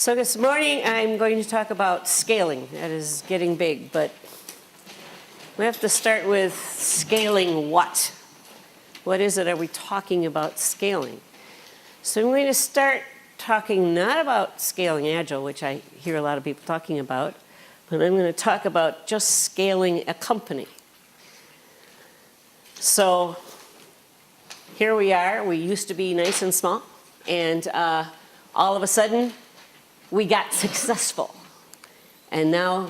So this morning I'm going to talk about scaling. That is getting big, but we have to start with scaling what? What is it are we talking about scaling? So I'm going to start talking not about scaling Agile, which I hear a lot of people talking about, but I'm going to talk about just scaling a company. So here we are. We used to be nice and small, and all of a sudden we got successful. And now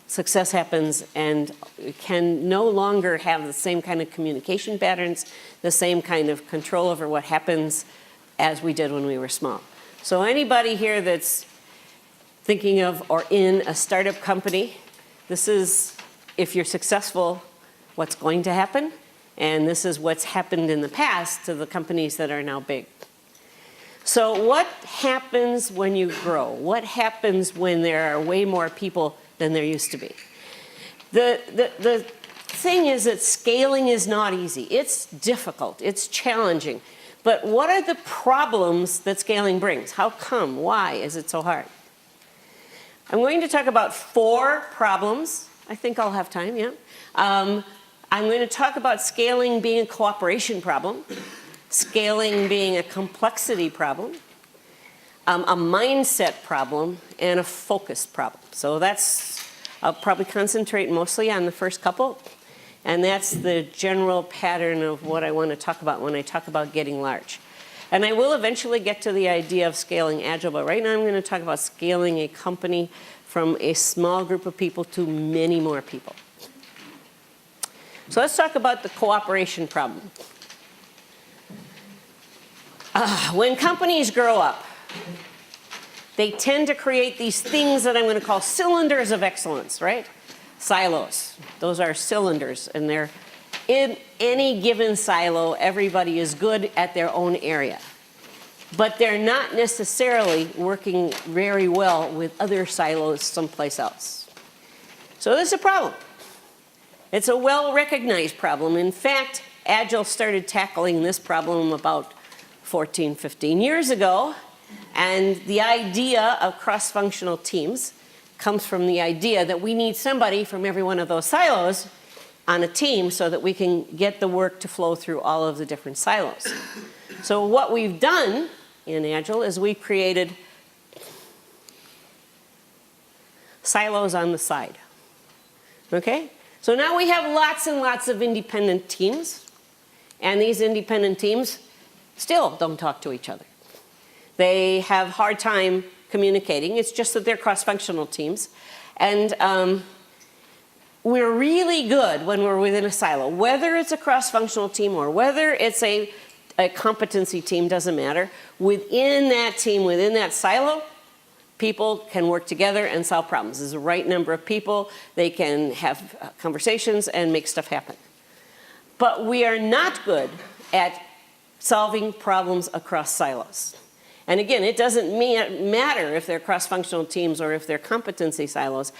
success happens, and we can no longer have the same kind of communication patterns, the same kind of control over what happens as we did when we were small. So anybody here that's thinking of or in a startup company, this is, if you're successful, what's going to happen. And this is what's happened in the past to the companies that are now big. So what happens when you grow? What happens when there are way more people than there used to be? The thing is that scaling is not easy. It's difficult. It's challenging. But what are the problems that scaling brings? How come? Why is it so hard? I'm going to talk about 4 problems. I think I'll have time, yeah. I'm going to talk about scaling being a cooperation problem, scaling being a complexity problem, a mindset problem, and a focus problem. So I'll probably concentrate mostly on the first couple, and that's the general pattern of what I want to talk about when I talk about getting large. And I will eventually get to the idea of scaling Agile, but right now I'm going to talk about scaling a company from a small group of people to many more people. So let's talk about the cooperation problem. When companies grow up, they tend to create these things that I'm going to call cylinders of excellence, right? Silos. Those are cylinders, and they're in any given silo, everybody is good at their own area. But they're not necessarily working very well with other silos someplace else. So this is a problem. It's a well-recognized problem. In fact, Agile started tackling this problem about 14, 15 years ago. And the idea of cross-functional teams comes from the idea that we need somebody from every one of those silos on a team so that we can get the work to flow through all of the different silos. So what we've done in Agile is we've created silos on the side. Okay? So now we have lots and lots of independent teams, and these independent teams still don't talk to each other. They have a hard time communicating. It's just that they're cross-functional teams. And we're really good when we're within a silo. Whether it's a cross-functional team or whether it's a competency team, doesn't matter. Within that team, within that silo, people can work together and solve problems. There's the right number of people. They can have conversations and make stuff happen. But we are not good at solving problems across silos. And again, it doesn't matter if they're cross-functional teams or if they're competency silos.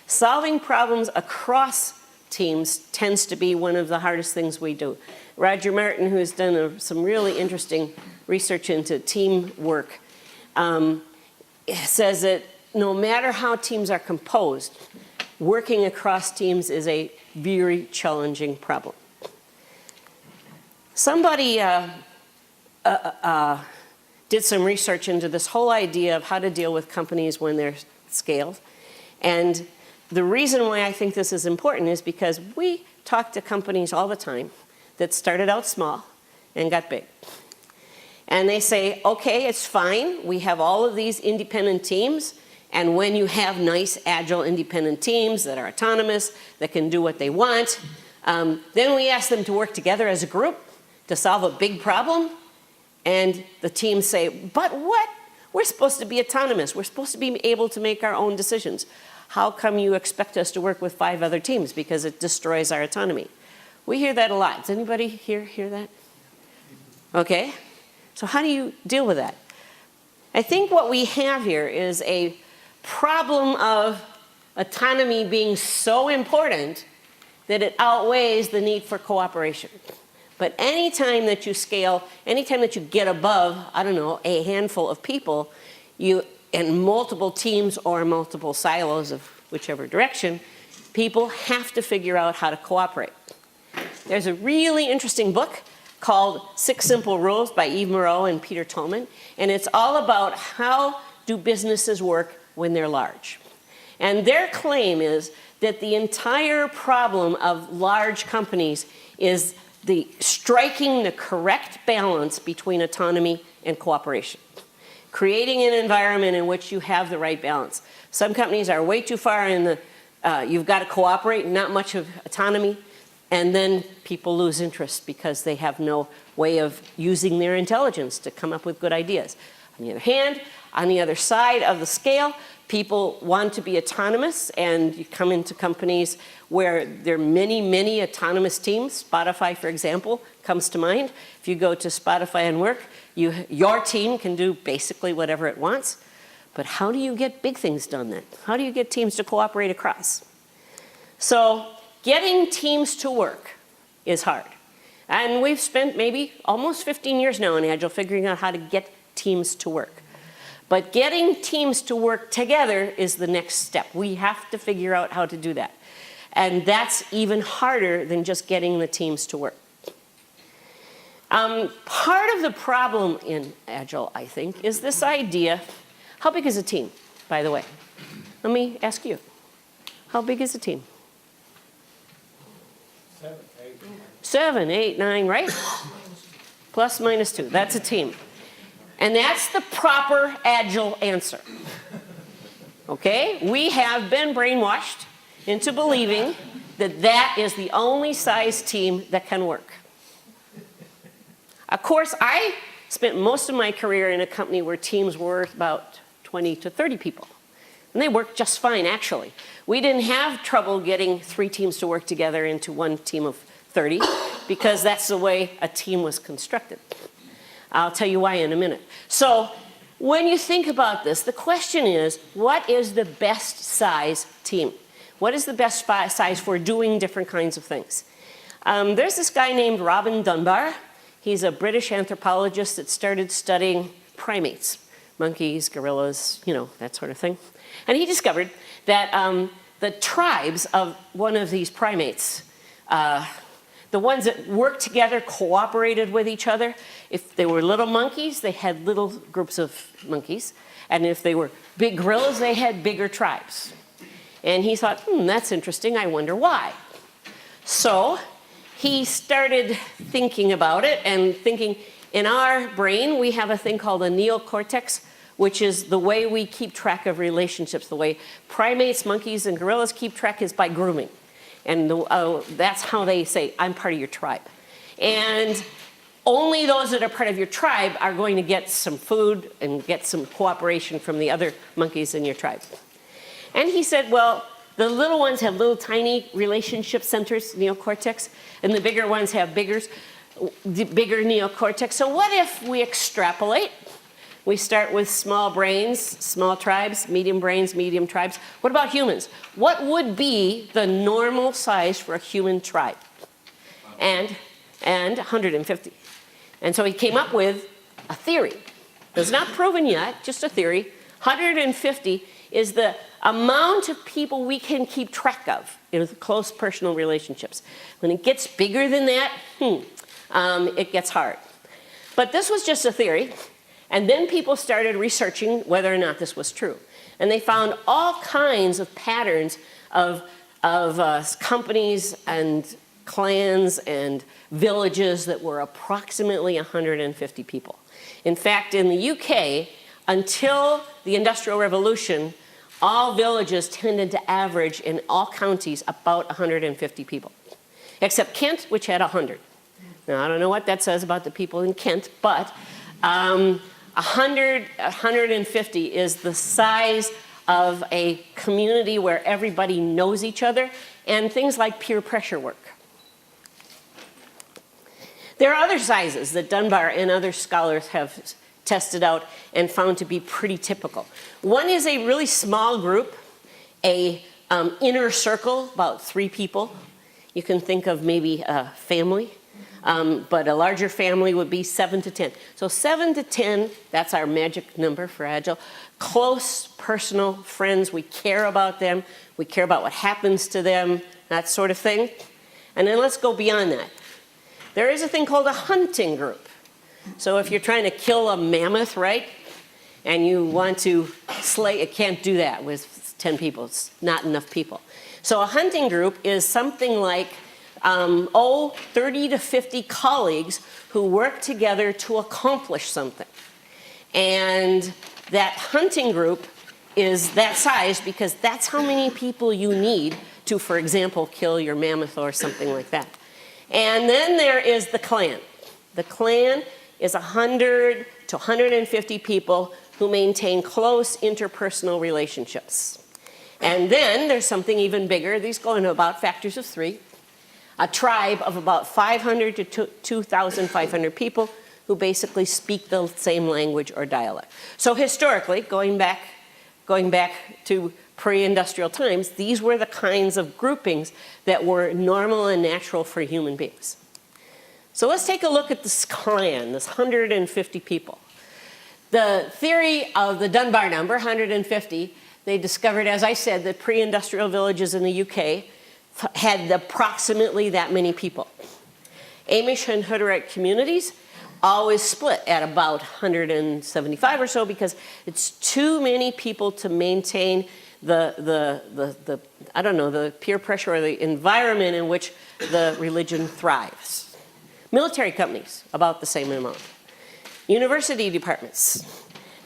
Solving problems across teams tends to be one of the hardest things we do. Roger Martin, who's done some really interesting research into teamwork, says that no matter how teams are composed, working across teams is a very challenging problem. Somebody did some research into this whole idea of how to deal with companies when they're scaled. And the reason why I think this is important is because we talk to companies all the time that started out small and got big. And they say, okay, it's fine. We have all of these independent teams. And when you have nice, agile, independent teams that are autonomous, that can do what they want, then we ask them to work together as a group to solve a big problem. And the teams say, but what? We're supposed to be autonomous. We're supposed to be able to make our own decisions. How come you expect us to work with 5 other teams? Because it destroys our autonomy. We hear that a lot. Does anybody here hear that? Okay. So how do you deal with that? I think what we have here is a problem of autonomy being so important that it outweighs the need for cooperation. But anytime that you scale, anytime that you get above, I don't know, a handful of people, you in multiple teams or multiple silos of whichever direction, people have to figure out how to cooperate. There's a really interesting book called 6 Simple Rules by Eve Moreau and Peter Tolman, and it's all about how do businesses work when they're large. And their claim is that the entire problem of large companies is the striking the correct balance between autonomy and cooperation. Creating an environment in which you have the right balance. Some companies are way too far in the, you've got to cooperate, not much of autonomy, and then people lose interest because they have no way of using their intelligence to come up with good ideas. On the other hand, on the other side of the scale, people want to be autonomous, and you come into companies where there are many, many autonomous teams. Spotify, for example, comes to mind. If you go to Spotify and work, your team can do basically whatever it wants. But how do you get big things done then? How do you get teams to cooperate across? So getting teams to work is hard. And we've spent maybe almost 15 years now in Agile figuring out how to get teams to work. But getting teams to work together is the next step. We have to figure out how to do that. And that's even harder than just getting the teams to work. Part of the problem in Agile, I think, is this idea. How big is a team, by the way? Let me ask you. How big is a team? 7, 8, 9, right? Plus, minus 2. That's a team. And that's the proper Agile answer. Okay? We have been brainwashed into believing that that is the only size team that can work. Of course, I spent most of my career in a company where teams were about 20 to 30 people. And they worked just fine, actually. We didn't have trouble getting 3 teams to work together into one team of 30 because that's the way a team was constructed. I'll tell you why in a minute. So when you think about this, the question is, what is the best size team? What is the best size for doing different kinds of things? There's this guy named Robin Dunbar. He's a British anthropologist that started studying primates, monkeys, gorillas, you know, that sort of thing. And he discovered that the tribes of one of these primates, the ones that worked together, cooperated with each other. If they were little monkeys, they had little groups of monkeys. And if they were big gorillas, they had bigger tribes. And he thought, that's interesting. I wonder why. So he started thinking about it and thinking, in our brain, we have a thing called a neocortex, which is the way we keep track of relationships. The way primates, monkeys, and gorillas keep track is by grooming. And that's how they say, I'm part of your tribe. And only those that are part of your tribe are going to get some food and get some cooperation from the other monkeys in your tribe. And he said, well, the little ones have little tiny relationship centers, neocortex, and the bigger ones have bigger neocortex. So what if we extrapolate? We start with small brains, small tribes, medium brains, medium tribes. What about humans? What would be the normal size for a human tribe? And 150. And so he came up with a theory. It's not proven yet, just a theory. 150 is the amount of people we can keep track of in close personal relationships. When it gets bigger than that, it gets hard. But this was just a theory. And then people started researching whether or not this was true. And they found all kinds of patterns of companies and clans and villages that were approximately 150 people. In fact, in the UK, until the Industrial Revolution, all villages tended to average in all counties about 150 people, except Kent, which had 100. Now, I don't know what that says about the people in Kent, but 150 is the size of a community where everybody knows each other, and things like peer pressure work. There are other sizes that Dunbar and other scholars have tested out and found to be pretty typical. One is a really small group, a inner circle, about 3 people. You can think of maybe a family, But a larger family would be 7 to 10. So 7 to 10, that's our magic number for Agile. Close, personal friends, we care about them. We care about what happens to them, that sort of thing. And then let's go beyond that. There is a thing called a hunting group. So if you're trying to kill a mammoth, right, and you want to slay, it can't do that with 10 people. It's not enough people. So a hunting group is something like 30 to 50 colleagues who work together to accomplish something. And that hunting group is that size because that's how many people you need to, for example, kill your mammoth or something like that. And then there is the clan. The clan is 100 to 150 people who maintain close interpersonal relationships. And then there's something even bigger. These go into about factors of 3. A tribe of about 500 to 2,500 people who basically speak the same language or dialect. So historically, going back to pre-industrial times, these were the kinds of groupings that were normal and natural for human beings. So let's take a look at this clan, this 150 people. The theory of the Dunbar number, 150, they discovered, as I said, that pre-industrial villages in the UK had approximately that many people. Amish and Hutterite communities always split at about 175 or so because it's too many people to maintain the I don't know, the peer pressure or the environment in which the religion thrives. Military companies, about the same amount. University departments.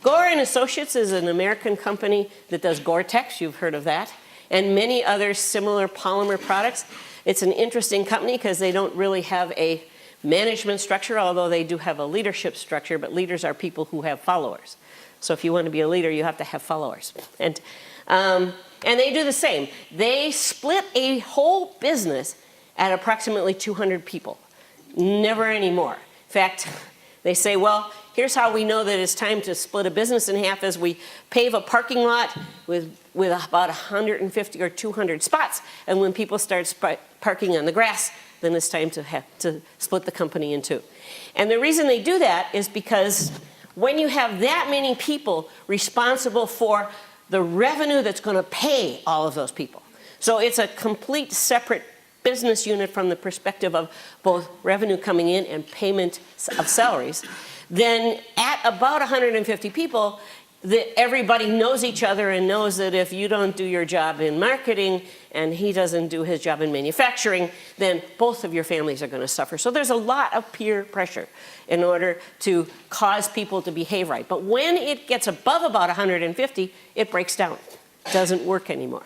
Gore and Associates is an American company that does Gore-Tex, you've heard of that, and many other similar polymer products. It's an interesting company because they don't really have a management structure, although they do have a leadership structure, but leaders are people who have followers. So if you want to be a leader, you have to have followers. And they do the same. They split a whole business at approximately 200 people. Never any more. In fact, they say, well, here's how we know that it's time to split a business in half is we pave a parking lot with about 150 or 200 spots. And when people start parking on the grass, then it's time to split the company in two. And the reason they do that is because when you have that many people responsible for the revenue that's going to pay all of those people. So it's a complete separate business unit from the perspective of both revenue coming in and payment of salaries. Then at about 150 people, everybody knows each other and knows that if you don't do your job in marketing and he doesn't do his job in manufacturing, then both of your families are going to suffer. So there's a lot of peer pressure in order to cause people to behave right. But when it gets above about 150, it breaks down. It doesn't work anymore.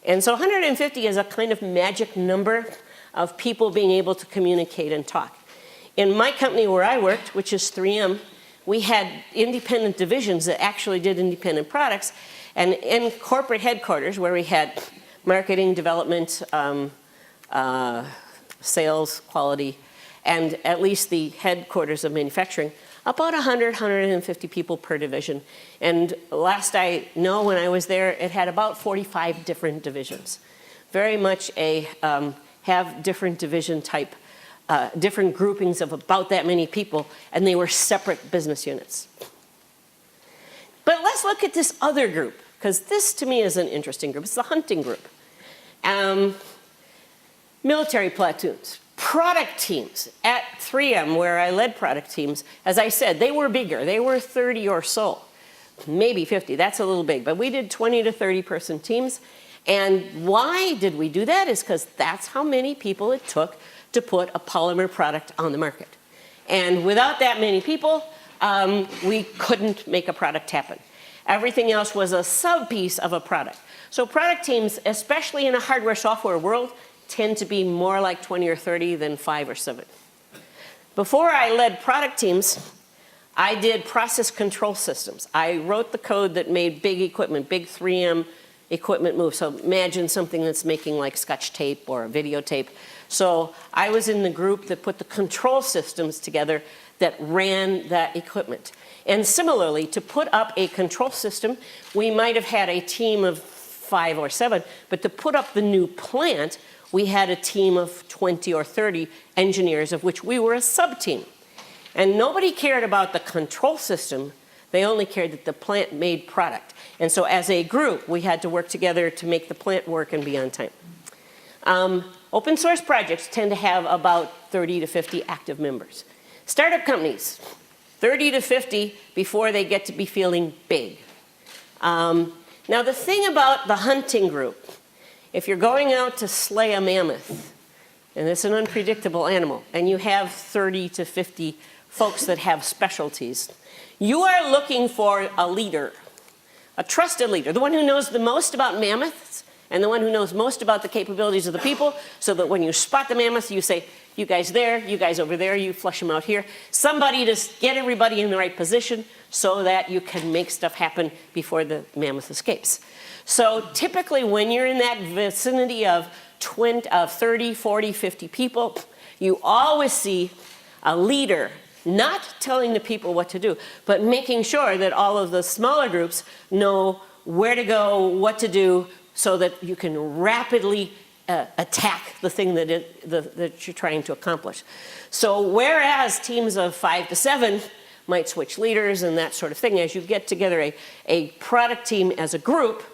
And so 150 is a kind of magic number of people being able to communicate and talk. In my company where I worked, which is 3M, we had independent divisions that actually did independent products. And in corporate headquarters, where we had marketing, development, sales, quality, and at least the headquarters of manufacturing, about 100, 150 people per division. And last I know, when I was there, it had about 45 different divisions. Very much a have different division type, different groupings of about that many people, and they were separate business units. But let's look at this other group, because this to me is an interesting group. It's the hunting group. Military platoons. Product teams at 3M, where I led product teams, as I said, they were bigger. They were 30 or so, maybe 50. That's a little big. But we did 20 to 30 person teams. And why did we do that? Is because that's how many people it took to put a polymer product on the market. And without that many people, we couldn't make a product happen. Everything else was a sub-piece of a product. So product teams, especially in a hardware-software world, tend to be more like 20 or 30 than 5 or 7. Before I led product teams, I did process control systems. I wrote the code that made big equipment, big 3M equipment move. So imagine something that's making like Scotch tape or a videotape. So I was in the group that put the control systems together that ran that equipment. And similarly, to put up a control system, we might have had a team of 5 or 7, but to put up the new plant, we had a team of 20 or 30 engineers, of which we were a sub-team. And nobody cared about the control system. They only cared that the plant made product. And so as a group, we had to work together to make the plant work and be on time. Open source projects tend to have about 30 to 50 active members. Startup companies, 30 to 50 before they get to be feeling big. Now the thing about the hunting group, if you're going out to slay a mammoth, and it's an unpredictable animal, and you have 30 to 50 folks that have specialties, you are looking for a leader, a trusted leader, the one who knows the most about mammoths and the one who knows most about the capabilities of the people, so that when you spot the mammoth, you say, you guys there, you guys over there, you flush them out here. Somebody to get everybody in the right position so that you can make stuff happen before the mammoth escapes. So typically when you're in that vicinity of 30, 40, 50 people, you always see a leader not telling the people what to do, but making sure that all of the smaller groups know where to go, what to do, so that you can rapidly attack the thing that you're trying to accomplish. So whereas teams of 5 to 7 might switch leaders and that sort of thing, as you get together a product team as a group,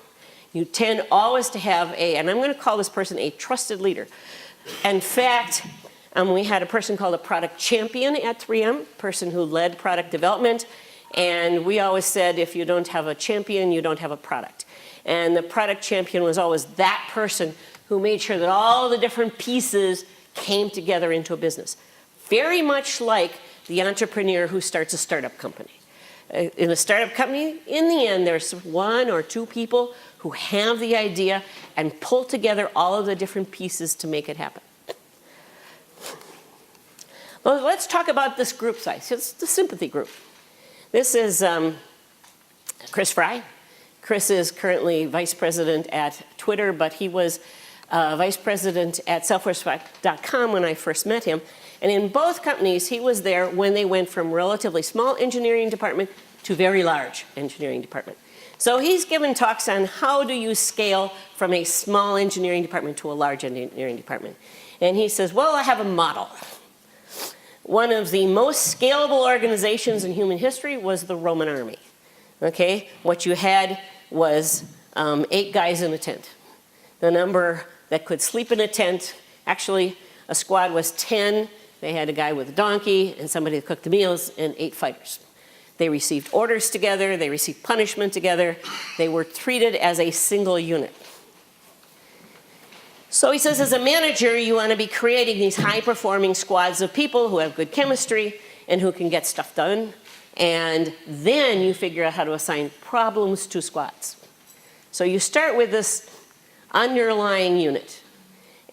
you tend always to have and I'm going to call this person a trusted leader. In fact, we had a person called a product champion at 3M, person who led product development, and we always said if you don't have a champion, you don't have a product. And the product champion was always that person who made sure that all the different pieces came together into a business. Very much like the entrepreneur who starts a startup company. In a startup company, in the end, there's 1 or 2 people who have the idea and pull together all of the different pieces to make it happen. Well, let's talk about this group size. It's the Sympathy Group. This is Chris Fry. Chris is currently vice president at Twitter, but he was vice president at Salesforce.com when I first met him. And in both companies, he was there when they went from relatively small engineering department to very large engineering department. So he's given talks on how do you scale from a small engineering department to a large engineering department. And he says, well, I have a model. One of the most scalable organizations in human history was the Roman army. Okay, what you had was 8 guys in a tent. The number that could sleep in a tent, actually a squad was 10. They had a guy with a donkey and somebody that cooked the meals and 8 fighters. They received orders together, they received punishment together. They were treated as a single unit. So he says, as a manager, you want to be creating these high-performing squads of people who have good chemistry and who can get stuff done. And then you figure out how to assign problems to squads. So you start with this underlying unit.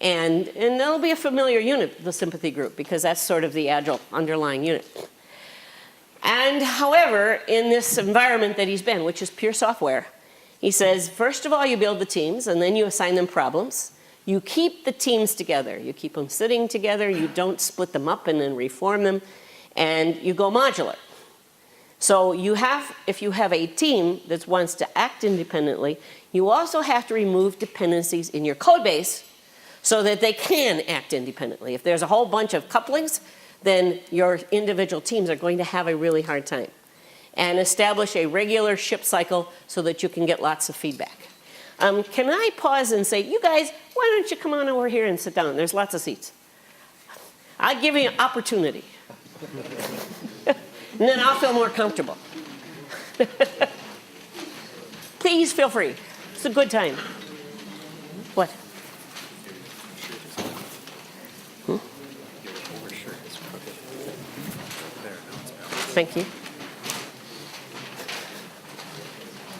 And that'll be a familiar unit, the Sympathy Group, because that's sort of the Agile underlying unit. And however, in this environment that he's been, which is pure software, he says, first of all, you build the teams, and then you assign them problems. You keep the teams together. You keep them sitting together. You don't split them up and then reform them. And you go modular. So if you have a team that wants to act independently, you also have to remove dependencies in your code base so that they can act independently. If there's a whole bunch of couplings, then your individual teams are going to have a really hard time. And establish a regular ship cycle so that you can get lots of feedback. Can I pause and say, you guys, why don't you come on over here and sit down? There's lots of seats. I'll give you an opportunity. And then I'll feel more comfortable. Please feel free. It's a good time. What? Thank you.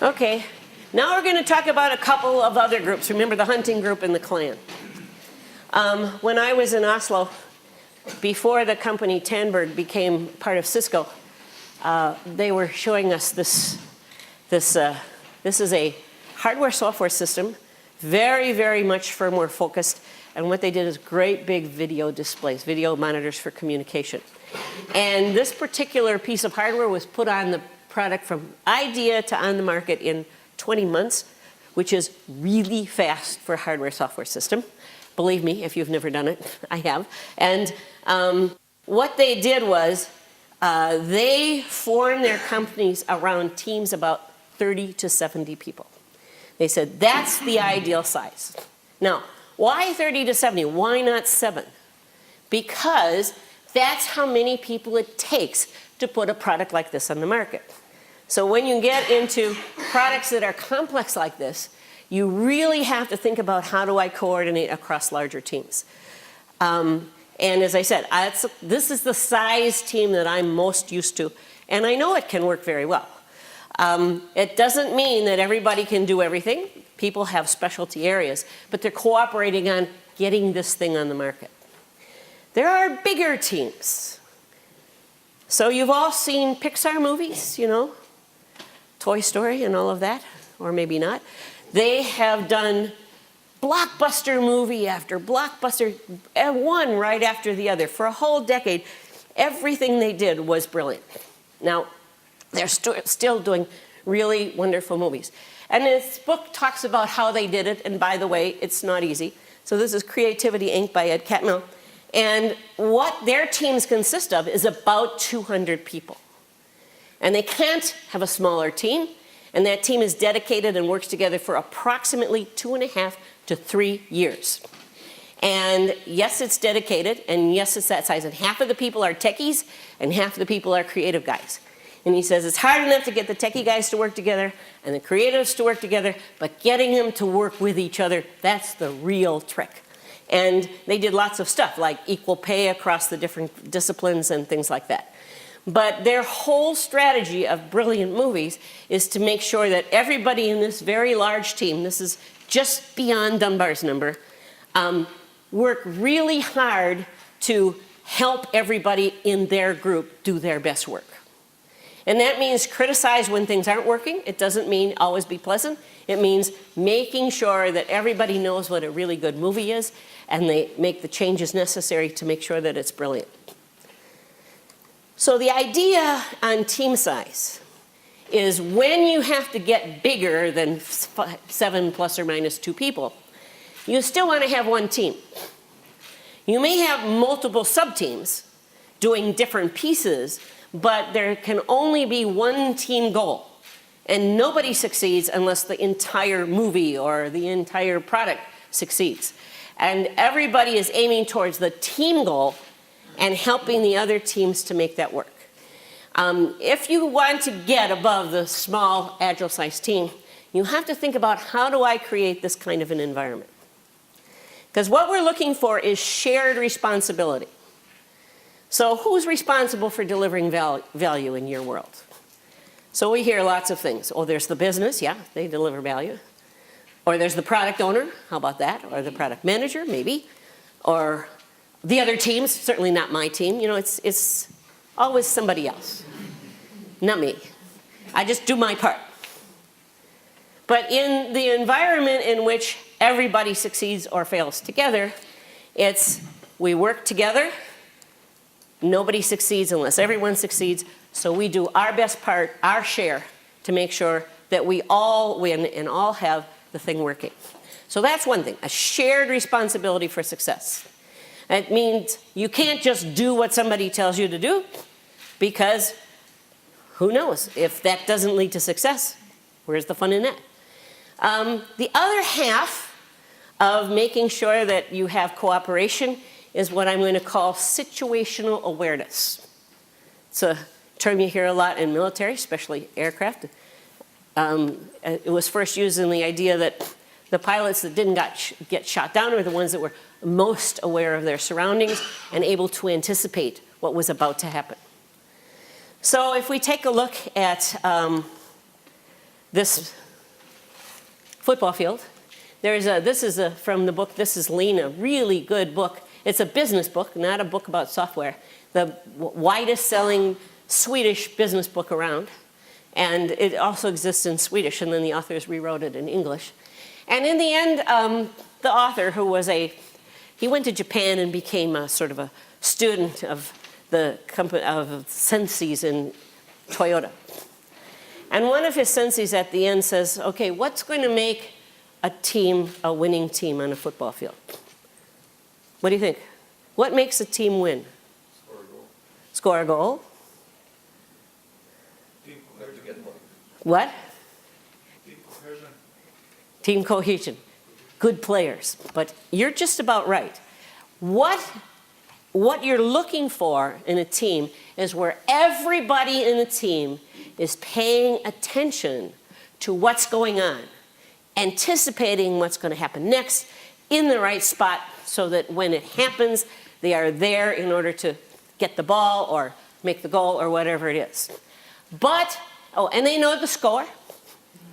Okay. Now we're going to talk about a couple of other groups. Remember the hunting group and the clan. When I was in Oslo, before the company Tandberg became part of Cisco, they were showing us this is a hardware-software system, very, very much firmware focused. And what they did is great big video displays, video monitors for communication. And this particular piece of hardware was put on the product from idea to on the market in 20 months, which is really fast for a hardware-software system. Believe me, if you've never done it, I have. And what they did was they formed their companies around teams about 30 to 70 people. They said, that's the ideal size. Now, why 30 to 70? Why not 7? Because that's how many people it takes to put a product like this on the market. So when you get into products that are complex like this, you really have to think about how do I coordinate across larger teams. And as I said, this is the size team that I'm most used to, and I know it can work very well. It doesn't mean that everybody can do everything. People have specialty areas, but they're cooperating on getting this thing on the market. There are bigger teams. So you've all seen Pixar movies, you know, Toy Story and all of that, or maybe not. They have done blockbuster movie after blockbuster, one right after the other. For a whole decade, everything they did was brilliant. Now, they're still doing really wonderful movies. And this book talks about how they did it, and by the way, it's not easy. So this is Creativity, Inc. by Ed Catmull. And what their teams consist of is about 200 people. And they can't have a smaller team, and that team is dedicated and works together for approximately 2.5 to 3 years. And yes, it's dedicated, and yes, it's that size. And half of the people are techies, and half of the people are creative guys. And he says it's hard enough to get the techie guys to work together and the creatives to work together, but getting them to work with each other, that's the real trick. And they did lots of stuff, like equal pay across the different disciplines and things like that. But their whole strategy of brilliant movies is to make sure that everybody in this very large team, this is just beyond Dunbar's number, work really hard to help everybody in their group do their best work. And that means criticize when things aren't working. It doesn't mean always be pleasant. It means making sure that everybody knows what a really good movie is, and they make the changes necessary to make sure that it's brilliant. So the idea on team size is when you have to get bigger than 7 plus or minus 2 people, you still want to have one team. You may have multiple sub-teams doing different pieces, but there can only be one team goal. And nobody succeeds unless the entire movie or the entire product succeeds. And everybody is aiming towards the team goal and helping the other teams to make that work. If you want to get above the small, agile-sized team, you have to think about how do I create this kind of an environment? Because what we're looking for is shared responsibility. So who's responsible for delivering value in your world? So we hear lots of things. Oh, there's the business, yeah, they deliver value. Or there's the product owner, how about that? Or the product manager, maybe. Or the other teams, certainly not my team. You know, it's always somebody else, not me. I just do my part. But in the environment in which everybody succeeds or fails together, it's we work together. Nobody succeeds unless everyone succeeds. So we do our best part, our share, to make sure that we all win and all have the thing working. So that's one thing, a shared responsibility for success. It means you can't just do what somebody tells you to do, because who knows, if that doesn't lead to success, where's the fun in that? The other half of making sure that you have cooperation is what I'm going to call situational awareness. It's a term you hear a lot in military, especially aircraft. It was first used in the idea that the pilots that didn't get shot down were the ones that were most aware of their surroundings and able to anticipate what was about to happen. So if we take a look at this football field, this is from the book This Is Lean, a really good book. It's a business book, not a book about software. The widest selling Swedish business book around. And it also exists in Swedish, and then the authors rewrote it in English. And in the end, the author, who was he went to Japan and became a sort of a student of the company of senseis in Toyota. And one of his senseis at the end says, okay, what's going to make a team a winning team on a football field? What do you think? What makes a team win? Score a goal. Score a goal. Team cohesion. What? Team cohesion. Team cohesion. Good players. But you're just about right. What you're looking for in a team is where everybody in the team is paying attention to what's going on, anticipating what's going to happen next, in the right spot so that when it happens, they are there in order to get the ball or make the goal or whatever it is. But, and they know the score.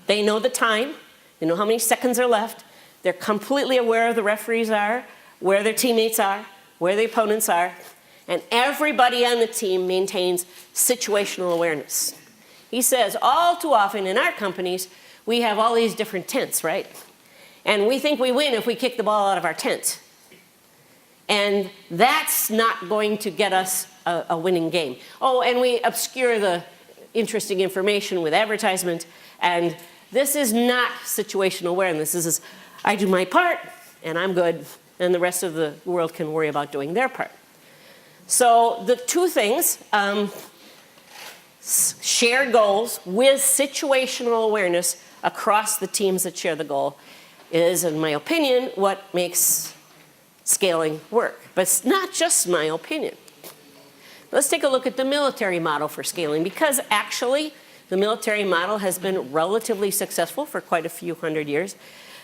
They know the time. They know how many seconds are left. They're completely aware of the referees are, where their teammates are, where the opponents are. And everybody on the team maintains situational awareness. He says all too often in our companies, we have all these different tents, right? And we think we win if we kick the ball out of our tent. And that's not going to get us a winning game. Oh, and we obscure the interesting information with advertisement. And this is not situational awareness. This is, I do my part, and I'm good, and the rest of the world can worry about doing their part. So the two things, shared goals with situational awareness across the teams that share the goal is, in my opinion, what makes scaling work. But it's not just my opinion. Let's take a look at the military model for scaling, because actually the military model has been relatively successful for quite a few hundred years.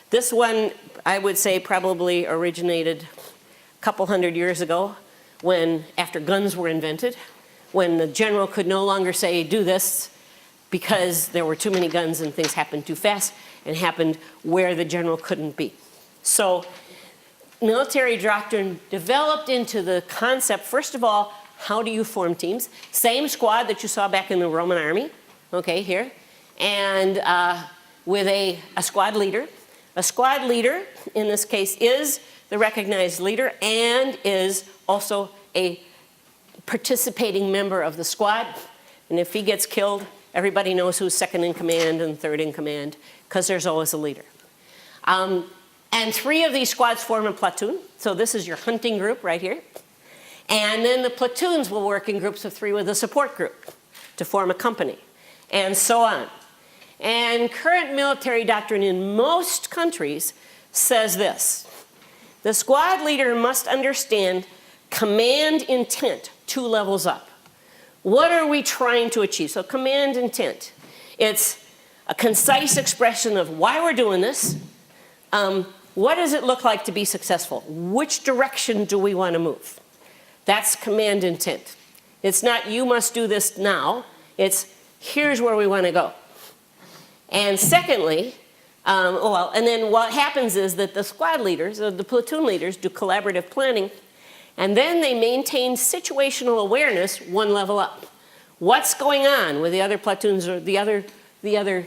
This one, I would say, probably originated a couple hundred years ago when, after guns were invented, when the general could no longer say, do this, because there were too many guns and things happened too fast and happened where the general couldn't be. So military doctrine developed into the concept, first of all, how do you form teams? Same squad that you saw back in the Roman army, okay, here, and with a squad leader. A squad leader, in this case, is the recognized leader and is also a participating member of the squad. And if he gets killed, everybody knows who's second in command and third in command, because there's always a leader. And 3 of these squads form a platoon. So this is your hunting group right here. And then the platoons will work in groups of 3 with a support group to form a company, and so on. And current military doctrine in most countries says this: the squad leader must understand command intent 2 levels up. What are we trying to achieve? So command intent. It's a concise expression of why we're doing this. What does it look like to be successful? Which direction do we want to move? That's command intent. It's not you must do this now. It's here's where we want to go. And secondly, and then what happens is that the squad leaders, or the platoon leaders, do collaborative planning, and then they maintain situational awareness 1 level up. What's going on with the other platoons or the other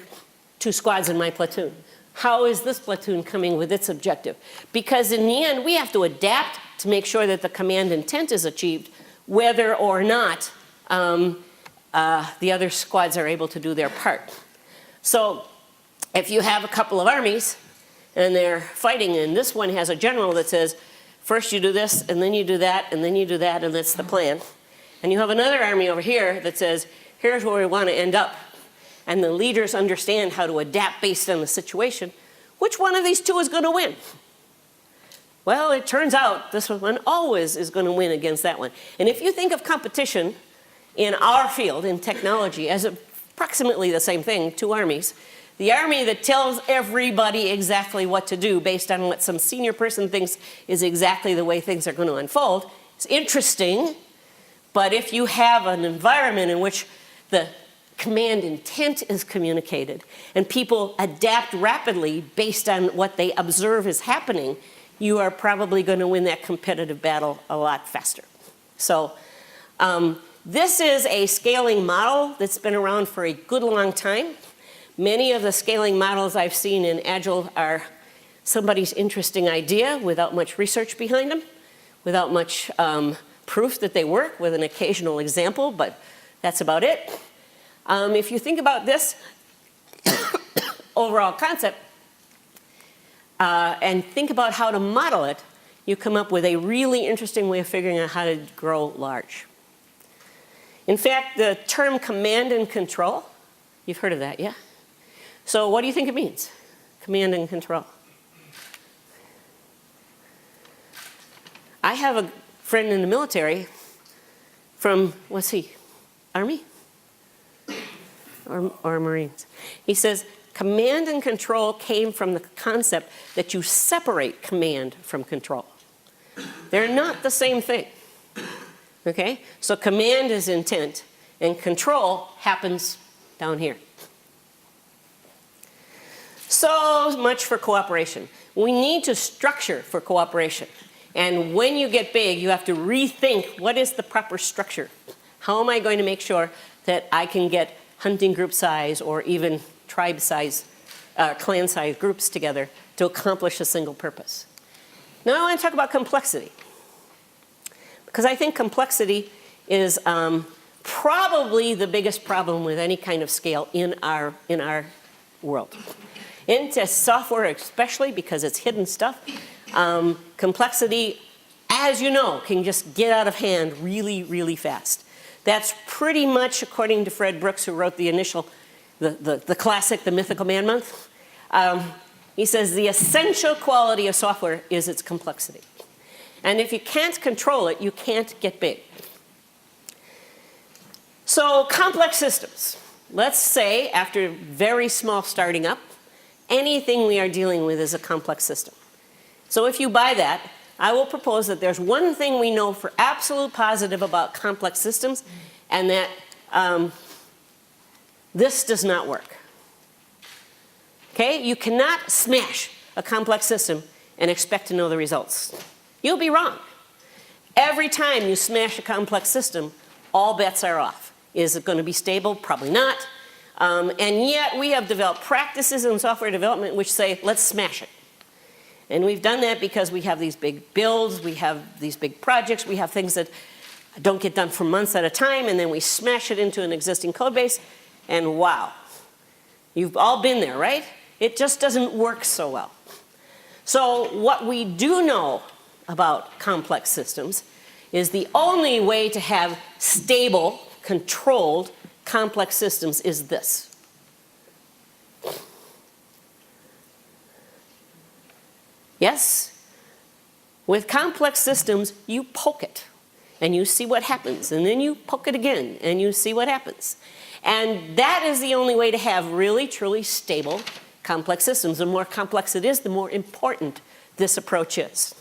2 squads in my platoon? How is this platoon coming with its objective? Because in the end, we have to adapt to make sure that the command intent is achieved, whether or not the other squads are able to do their part. So if you have a couple of armies and they're fighting, and this one has a general that says, first you do this, and then you do that, and then you do that, and that's the plan. And you have another army over here that says, here's where we want to end up. And the leaders understand how to adapt based on the situation. Which one of these 2 is going to win? Well, it turns out this one always is going to win against that one. And if you think of competition in our field, in technology, as approximately the same thing, 2 armies, the army that tells everybody exactly what to do based on what some senior person thinks is exactly the way things are going to unfold is interesting. But if you have an environment in which the command intent is communicated and people adapt rapidly based on what they observe is happening, you are probably going to win that competitive battle a lot faster. So this is a scaling model that's been around for a good long time. Many of the scaling models I've seen in Agile are somebody's interesting idea without much research behind them, without much proof that they work, with an occasional example, but that's about it. If you think about this overall concept and think about how to model it, you come up with a really interesting way of figuring out how to grow large. In fact, the term command and control, you've heard of that, yeah? So what do you think it means? Command and control. I have a friend in the military from, what's he, Army? Or Marines. He says, command and control came from the concept that you separate command from control. They're not the same thing, okay? So command is intent, and control happens down here. So much for cooperation. We need to structure for cooperation. And when you get big, you have to rethink what is the proper structure. How am I going to make sure that I can get hunting group size or even tribe size, clan size groups together to accomplish a single purpose? Now I want to talk about complexity. Because I think complexity is probably the biggest problem with any kind of scale in our world. Into software especially, because it's hidden stuff, complexity, as you know, can just get out of hand really, really fast. That's pretty much, according to Fred Brooks, who wrote the initial, the classic, the Mythical Man Month. He says the essential quality of software is its complexity. And if you can't control it, you can't get big. So complex systems. Let's say, after very small starting up, anything we are dealing with is a complex system. So if you buy that, I will propose that there's one thing we know for absolute positive about complex systems, and that this does not work. Okay? You cannot smash a complex system and expect to know the results. You'll be wrong. Every time you smash a complex system, all bets are off. Is it going to be stable? Probably not. And yet we have developed practices in software development which say, let's smash it. And we've done that because we have these big builds, we have these big projects, we have things that don't get done for months at a time, and then we smash it into an existing code base, and wow. You've all been there, right? It just doesn't work so well. So what we do know about complex systems is the only way to have stable, controlled, complex systems is this. Yes? With complex systems, you poke it, and you see what happens, and then you poke it again, and you see what happens. And that is the only way to have really, truly stable, complex systems. The more complex it is, the more important this approach is.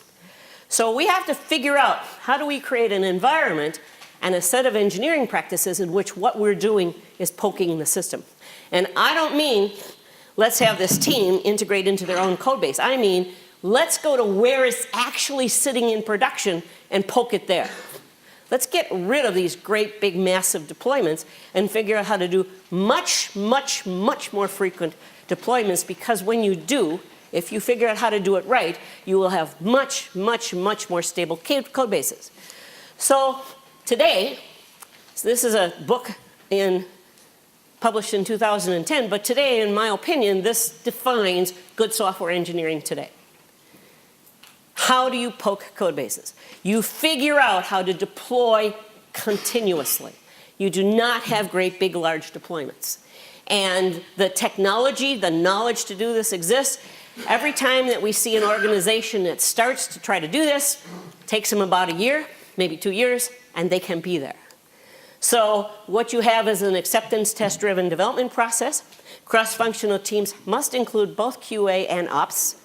So we have to figure out, how do we create an environment and a set of engineering practices in which what we're doing is poking the system. And I don't mean, let's have this team integrate into their own code base. I mean, let's go to where it's actually sitting in production and poke it there. Let's get rid of these great, big, massive deployments and figure out how to do much, much, much more frequent deployments, because when you do, if you figure out how to do it right, you will have much, much, much more stable code bases. So today, this is a book published in 2010, but today, in my opinion, this defines good software engineering today. How do you poke code bases? You figure out how to deploy continuously. You do not have great, big, large deployments. And the technology, the knowledge to do this exists. Every time that we see an organization that starts to try to do this, it takes them about a year, maybe 2 years, and they can be there. So what you have is an acceptance test-driven development process. Cross-functional teams must include both QA and ops.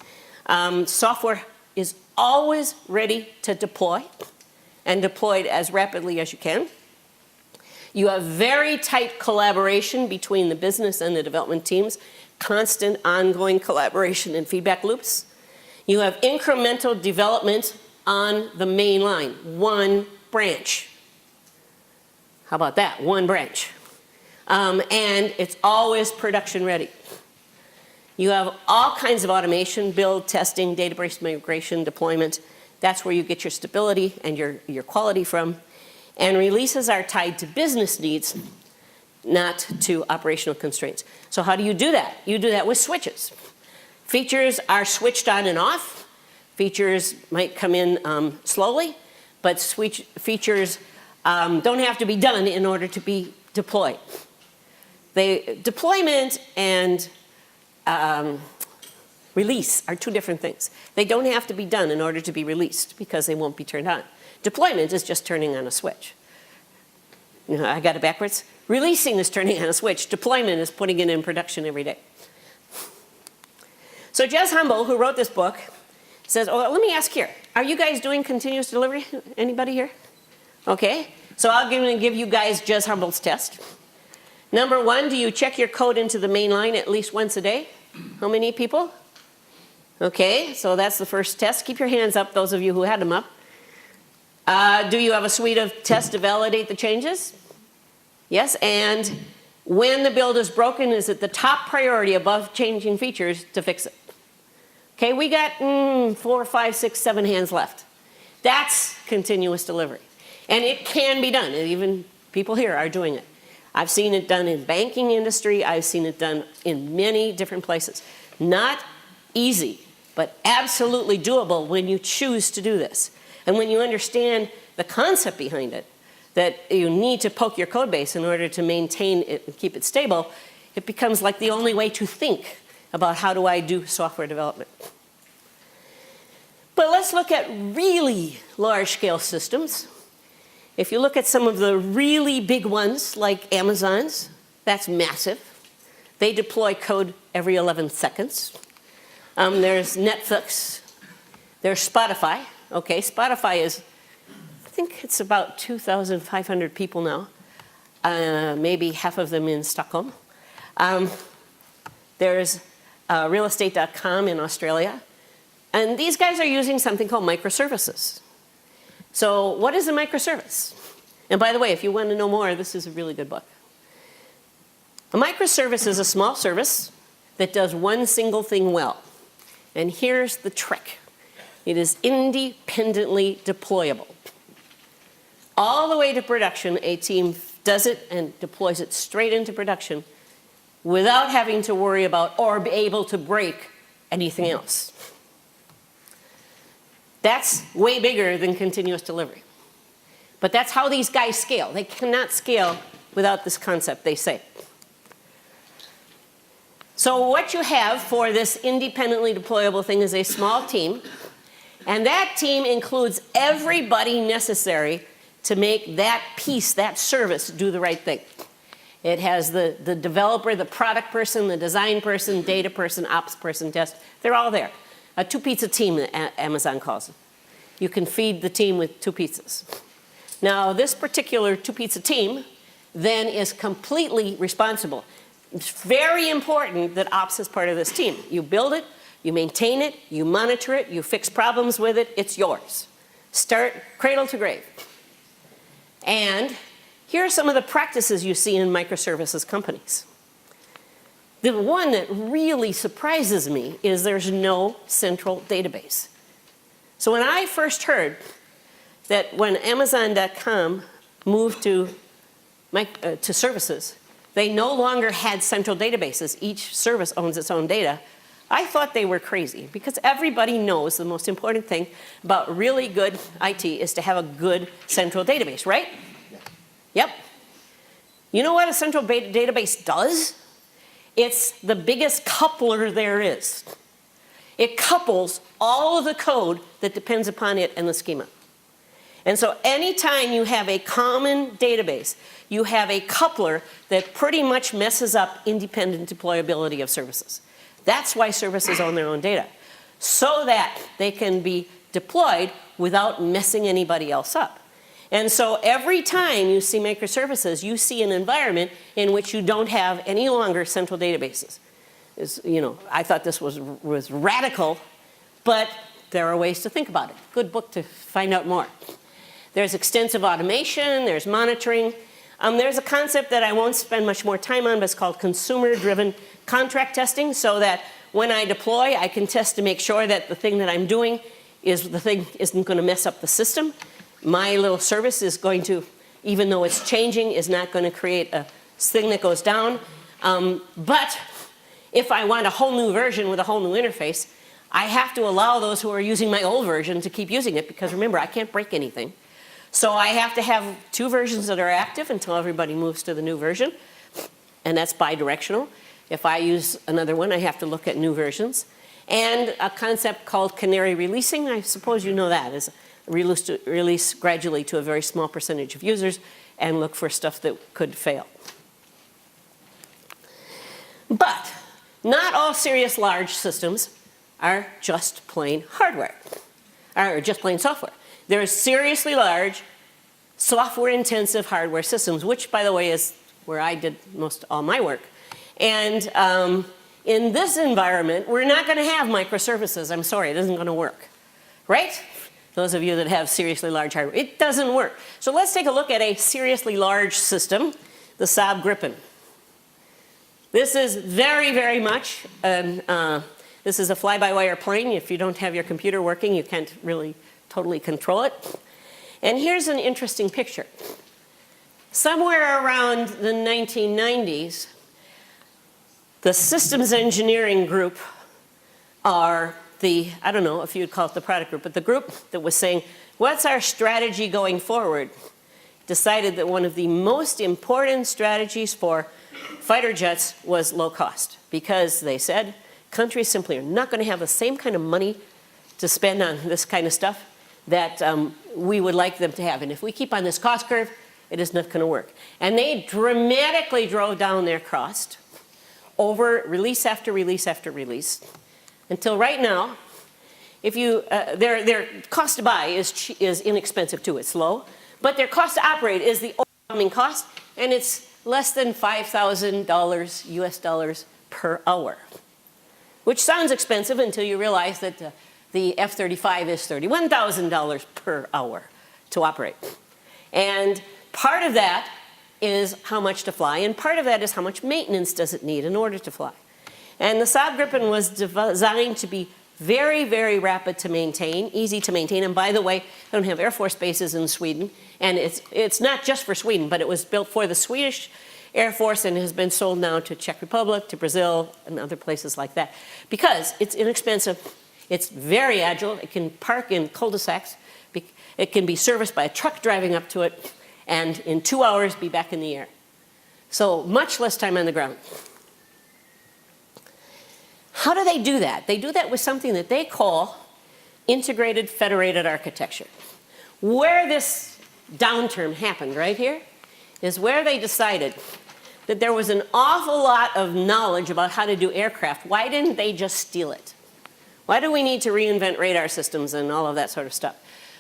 Software is always ready to deploy, and deployed as rapidly as you can. You have very tight collaboration between the business and the development teams, constant ongoing collaboration and feedback loops. You have incremental development on the main line, one branch. How about that? One branch. And it's always production ready. You have all kinds of automation, build, testing, database migration, deployment. That's where you get your stability and your quality from. And releases are tied to business needs, not to operational constraints. So how do you do that? You do that with switches. Features are switched on and off. Features might come in slowly, but features don't have to be done in order to be deployed. Deployment and release are two different things. They don't have to be done in order to be released because they won't be turned on. Deployment is just turning on a switch. You know, I got it backwards. Releasing is turning on a switch. Deployment is putting it in production every day. So Jez Humble, who wrote this book, says, oh, let me ask here. Are you guys doing continuous delivery? Anybody here? Okay. So I'm going to give you guys Jez Humble's test. Number one, do you check your code into the main line at least once a day? How many people? Okay, so that's the first test. Keep your hands up, those of you who had them up. Do you have a suite of tests to validate the changes? Yes, and when the build is broken, is it the top priority above changing features to fix it? Okay, we got 4, 5, 6, 7 hands left. That's continuous delivery. And it can be done, and even people here are doing it. I've seen it done in banking industry. I've seen it done in many different places. Not easy, but absolutely doable when you choose to do this. And when you understand the concept behind it, that you need to poke your code base in order to maintain it and keep it stable, it becomes like the only way to think about how do I do software development. But let's look at really large-scale systems. If you look at some of the really big ones, like Amazon's, that's massive. They deploy code every 11 seconds. There's Netflix. There's Spotify. Okay, Spotify is, I think it's about 2,500 people now, maybe half of them in Stockholm. There's realestate.com in Australia. And these guys are using something called microservices. So what is a microservice? And by the way, if you want to know more, this is a really good book. A microservice is a small service that does one single thing well. And here's the trick. It is independently deployable. All the way to production, a team does it and deploys it straight into production without having to worry about or be able to break anything else. That's way bigger than continuous delivery. But that's how these guys scale. They cannot scale without this concept, they say. So what you have for this independently deployable thing is a small team. And that team includes everybody necessary to make that piece, that service, do the right thing. It has the developer, the product person, the design person, data person, ops person, test. They're all there. A two-pizza team, Amazon calls it. You can feed the team with 2 pizzas. Now, this particular 2-pizza team then is completely responsible. It's very important that ops is part of this team. You build it, you maintain it, you monitor it, you fix problems with it, it's yours. Start cradle to grave. And here are some of the practices you see in microservices companies. The one that really surprises me is there's no central database. So when I first heard that when Amazon.com moved to services, they no longer had central databases. Each service owns its own data. I thought they were crazy because everybody knows the most important thing about really good IT is to have a good central database, right? Yeah. Yep. You know what a central database does? It's the biggest coupler there is. It couples all of the code that depends upon it and the schema. And so anytime you have a common database, you have a coupler that pretty much messes up independent deployability of services. That's why services own their own data, so that they can be deployed without messing anybody else up. And so every time you see microservices, you see an environment in which you don't have any longer central databases. I thought this was radical, but there are ways to think about it. Good book to find out more. There's extensive automation, there's monitoring. There's a concept that I won't spend much more time on, but it's called consumer-driven contract testing, so that when I deploy, I can test to make sure that the thing that I'm doing isn't going to mess up the system. My little service is going to, even though it's changing, is not going to create a thing that goes down. But if I want a whole new version with a whole new interface, I have to allow those who are using my old version to keep using it because remember, I can't break anything. So I have to have 2 versions that are active until everybody moves to the new version. And that's bidirectional. If I use another one, I have to look at new versions. And a concept called canary releasing, I suppose you know that, is release gradually to a very small percentage of users and look for stuff that could fail. But not all serious large systems are just plain hardware, or just plain software. There are seriously large, software-intensive hardware systems, which, by the way, is where I did most all my work. And in this environment, we're not going to have microservices. I'm sorry, it isn't going to work, right? Those of you that have seriously large hardware, it doesn't work. So let's take a look at a seriously large system, the Saab Gripen. This is very, very much this is a fly-by-wire plane. If you don't have your computer working, you can't really totally control it. And here's an interesting picture. Somewhere around the 1990s, the systems engineering group are I don't know if you'd call it the product group, but the group that was saying, what's our strategy going forward, decided that one of the most important strategies for fighter jets was low cost, because they said countries simply are not going to have the same kind of money to spend on this kind of stuff that we would like them to have. And if we keep on this cost curve, it is not going to work. And they dramatically drove down their cost over release after release after release, until right now, if you, their cost to buy is inexpensive too. It's low. But their cost to operate is the overwhelming cost, and it's less than $5,000 US dollars per hour, which sounds expensive until you realize that the F-35 is $31,000 per hour to operate. And part of that is how much to fly, and part of that is how much maintenance does it need in order to fly. And the Saab Gripen was designed to be very, very rapid to maintain, easy to maintain. And by the way, they don't have Air Force bases in Sweden. And it's not just for Sweden, but it was built for the Swedish Air Force and has been sold now to Czech Republic, to Brazil, and other places like that. Because it's inexpensive, it's very agile, it can park in cul-de-sacs, it can be serviced by a truck driving up to it, and in 2 hours be back in the air. So much less time on the ground. How do they do that? They do that with something that they call integrated federated architecture. Where this downturn happened right here is where they decided that there was an awful lot of knowledge about how to do aircraft. Why didn't they just steal it? Why do we need to reinvent radar systems and all of that sort of stuff?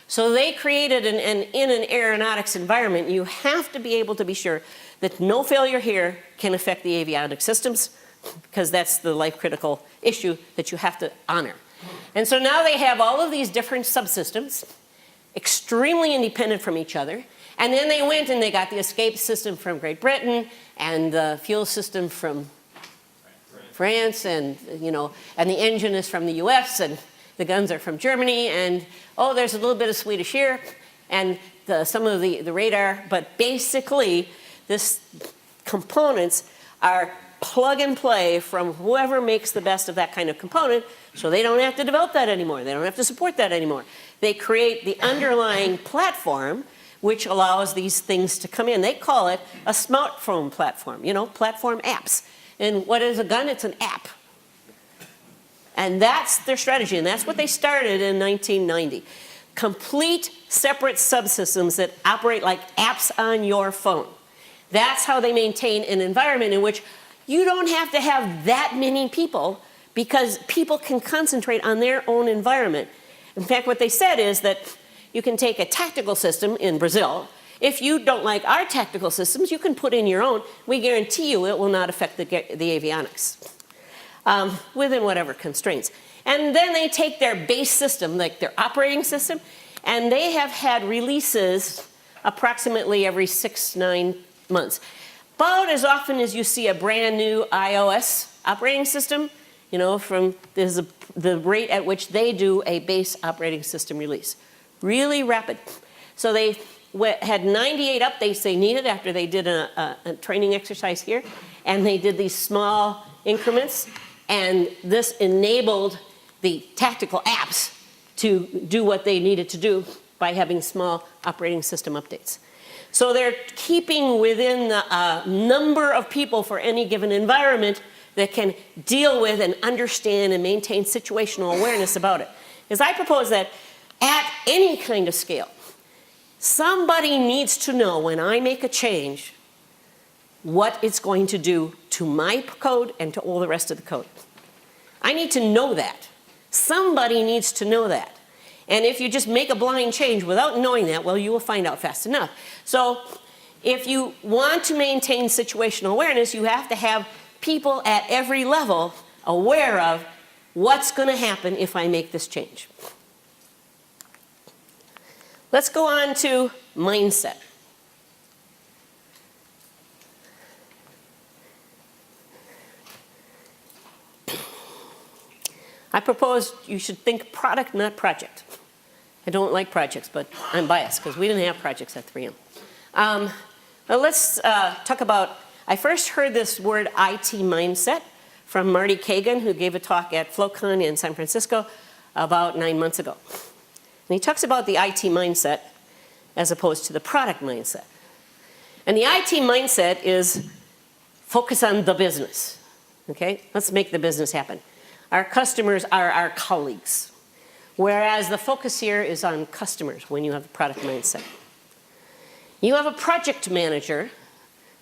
So they created in an aeronautics environment, you have to be able to be sure that no failure here can affect the avionics systems, because that's the life-critical issue that you have to honor. And so now they have all of these different subsystems, extremely independent from each other. And then they went and they got the escape system from Great Britain and the fuel system from France, and and the engine is from the US, and the guns are from Germany, and oh, there's a little bit of Swedish here, and some of the radar. But basically, this components are plug and play from whoever makes the best of that kind of component, so they don't have to develop that anymore. They don't have to support that anymore. They create the underlying platform which allows these things to come in. They call it a smartphone platform, platform apps. And what is a gun? It's an app. And that's their strategy, and that's what they started in 1990. Complete separate subsystems that operate like apps on your phone. That's how they maintain an environment in which you don't have to have that many people, because people can concentrate on their own environment. In fact, what they said is that you can take a tactical system in Brazil. If you don't like our tactical systems, you can put in your own. We guarantee you it will not affect the avionics within whatever constraints. And then they take their base system, like their operating system, and they have had releases approximately every 6-9 months. About as often as you see a brand new iOS operating system, there's the rate at which they do a base operating system release. Really rapid. So they had 98 updates they needed after they did a training exercise here, and they did these small increments, and this enabled the tactical apps to do what they needed to do by having small operating system updates. So they're keeping within the number of people for any given environment that can deal with and understand and maintain situational awareness about it. Because I propose that at any kind of scale, somebody needs to know when I make a change what it's going to do to my code and to all the rest of the code. I need to know that. Somebody needs to know that. And if you just make a blind change without knowing that, well, you will find out fast enough. So if you want to maintain situational awareness, you have to have people at every level aware of what's going to happen if I make this change. Let's go on to mindset. I propose you should think product, not project. I don't like projects, but I'm biased because we didn't have projects at 3M. Well, let's talk about, I first heard this word IT mindset from Marty Kagan, who gave a talk at FlowCon in San Francisco about 9 months ago. And he talks about the IT mindset as opposed to the product mindset. And the IT mindset is focus on the business, okay? Let's make the business happen. Our customers are our colleagues, whereas the focus here is on customers when you have the product mindset. You have a project manager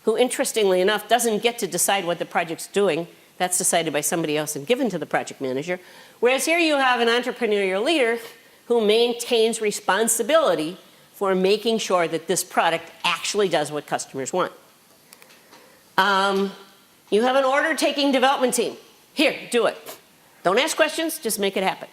who, interestingly enough, doesn't get to decide what the project's doing. That's decided by somebody else and given to the project manager. Whereas here you have an entrepreneurial leader who maintains responsibility for making sure that this product actually does what customers want. You have an order-taking development team. Here, do it. Don't ask questions, just make it happen.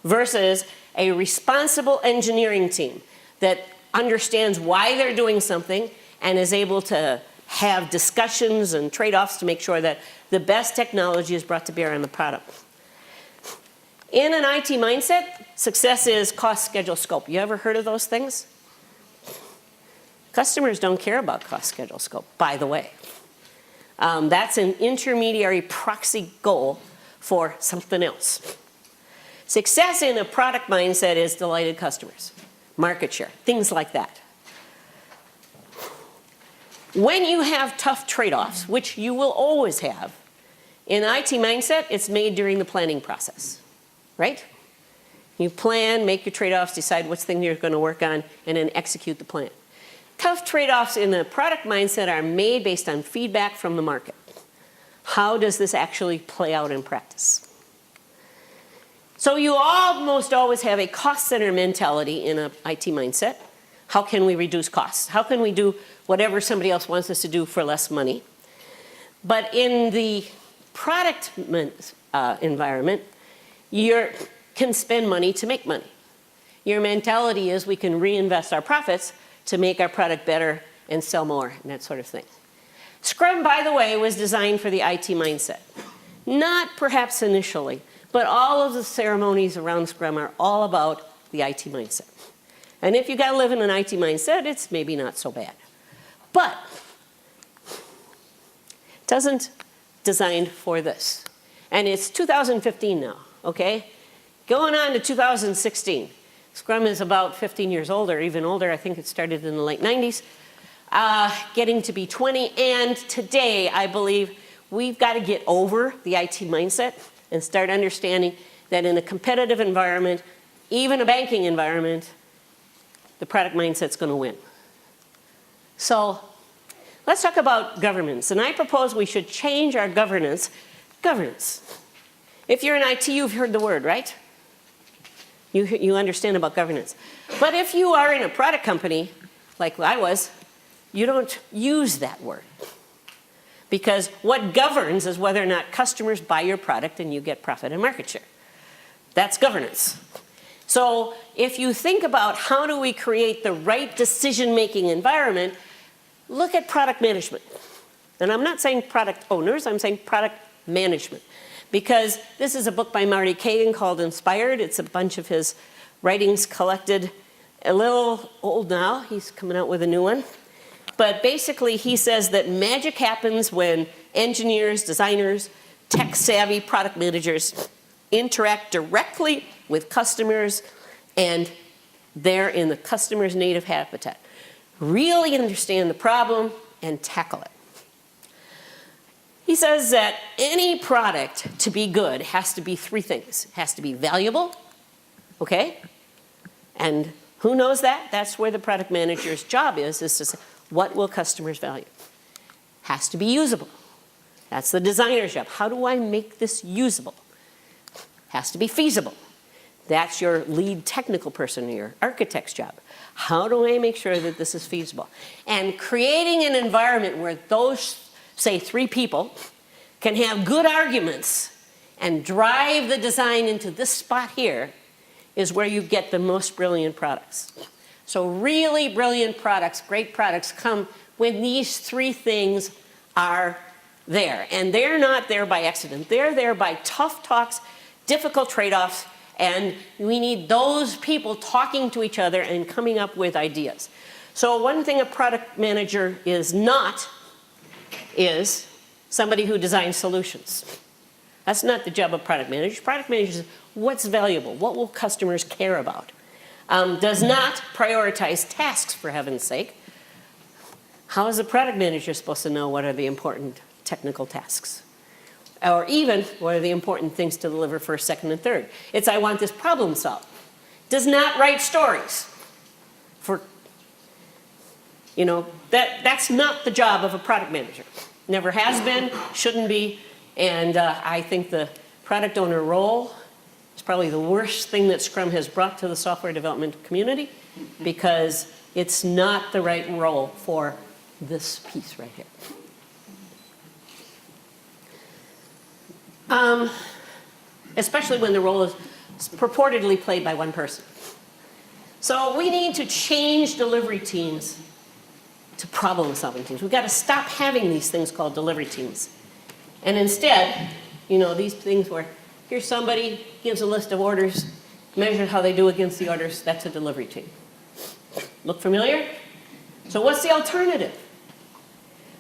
Versus a responsible engineering team that understands why they're doing something and is able to have discussions and trade-offs to make sure that the best technology is brought to bear on the product. In an IT mindset, success is cost, schedule, scope. You ever heard of those things? Customers don't care about cost, schedule, scope, by the way. That's an intermediary proxy goal for something else. Success in a product mindset is delighted customers, market share, things like that. When you have tough trade-offs, which you will always have, in IT mindset, it's made during the planning process, right? You plan, make your trade-offs, decide which thing you're going to work on, and then execute the plan. Tough trade-offs in the product mindset are made based on feedback from the market. How does this actually play out in practice? So you almost always have a cost center mentality in an IT mindset. How can we reduce costs? How can we do whatever somebody else wants us to do for less money? But in the product environment, you can spend money to make money. Your mentality is we can reinvest our profits to make our product better and sell more and that sort of thing. Scrum, by the way, was designed for the IT mindset. Not perhaps initially, but all of the ceremonies around Scrum are all about the IT mindset. And if you got to live in an IT mindset, it's maybe not so bad. But it doesn't designed for this. And it's 2015 now, okay? Going on to 2016. Scrum is about 15 years old, or even older. I think it started in the late 90s. Getting to be 20, and today I believe we've got to get over the IT mindset and start understanding that in a competitive environment, even a banking environment, the product mindset's going to win. So let's talk about governance, and I propose we should change our governance. Governance. If you're in IT, you've heard the word, right? You understand about governance. But if you are in a product company, like I was, you don't use that word. Because what governs is whether or not customers buy your product and you get profit and market share. That's governance. So if you think about how do we create the right decision-making environment, look at product management. And I'm not saying product owners, I'm saying product management. Because this is a book by Marty Kagan called Inspired. It's a bunch of his writings collected, a little old now. He's coming out with a new one. But basically, he says that magic happens when engineers, designers, tech-savvy product managers interact directly with customers, and they're in the customer's native habitat. Really understand the problem and tackle it. He says that any product to be good has to be three things. It has to be valuable, okay? And who knows that? That's where the product manager's job is to say, what will customers value? Has to be usable. That's the designer's job. How do I make this usable? Has to be feasible. That's your lead technical person, your architect's job. How do I make sure that this is feasible? And creating an environment where those, say, three people can have good arguments and drive the design into this spot here is where you get the most brilliant products. So really brilliant products, great products come when these three things are there. And they're not there by accident. They're there by tough talks, difficult trade-offs, and we need those people talking to each other and coming up with ideas. So one thing a product manager is not is somebody who designs solutions. That's not the job of product managers. Product managers is what's valuable, what will customers care about. Does not prioritize tasks, for heaven's sake. How is a product manager supposed to know what are the important technical tasks? Or even, what are the important things to deliver first, second, and third? It's, I want this problem solved. Does not write stories. That's not the job of a product manager. Never has been, shouldn't be, and I think the product owner role is probably the worst thing that Scrum has brought to the software development community, because it's not the right role for this piece right here. Especially when the role is purportedly played by one person. So we need to change delivery teams to problem-solving teams. We've got to stop having these things called delivery teams. And instead, these things where here's somebody, gives a list of orders, measures how they do against the orders, that's a delivery team. Look familiar? So what's the alternative?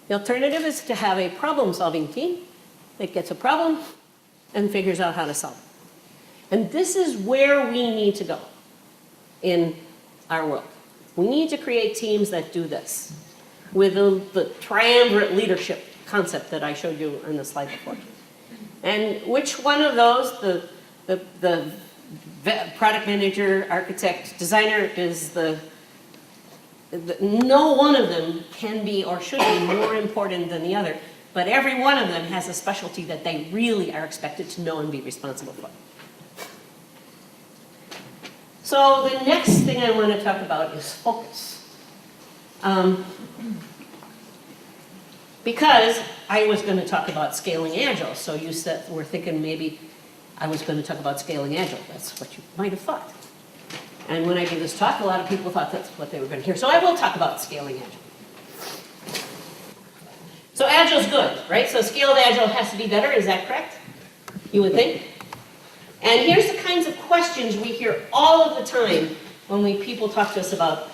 The alternative is to have a problem-solving team that gets a problem and figures out how to solve it. And this is where we need to go in our world. We need to create teams that do this with the triumvirate leadership concept that I showed you on the slide before. And which one of those, the product manager, architect, designer, is no one of them can be or should be more important than the other. But every one of them has a specialty that they really are expected to know and be responsible for. So the next thing I want to talk about is focus. Because I was going to talk about scaling Agile, so you were thinking maybe I was going to talk about scaling Agile. That's what you might have thought. And when I gave this talk, a lot of people thought that's what they were going to hear. So I will talk about scaling Agile. So Agile's good, right? So scaled Agile has to be better, is that correct? You would think? And here's the kinds of questions we hear all of the time when people talk to us about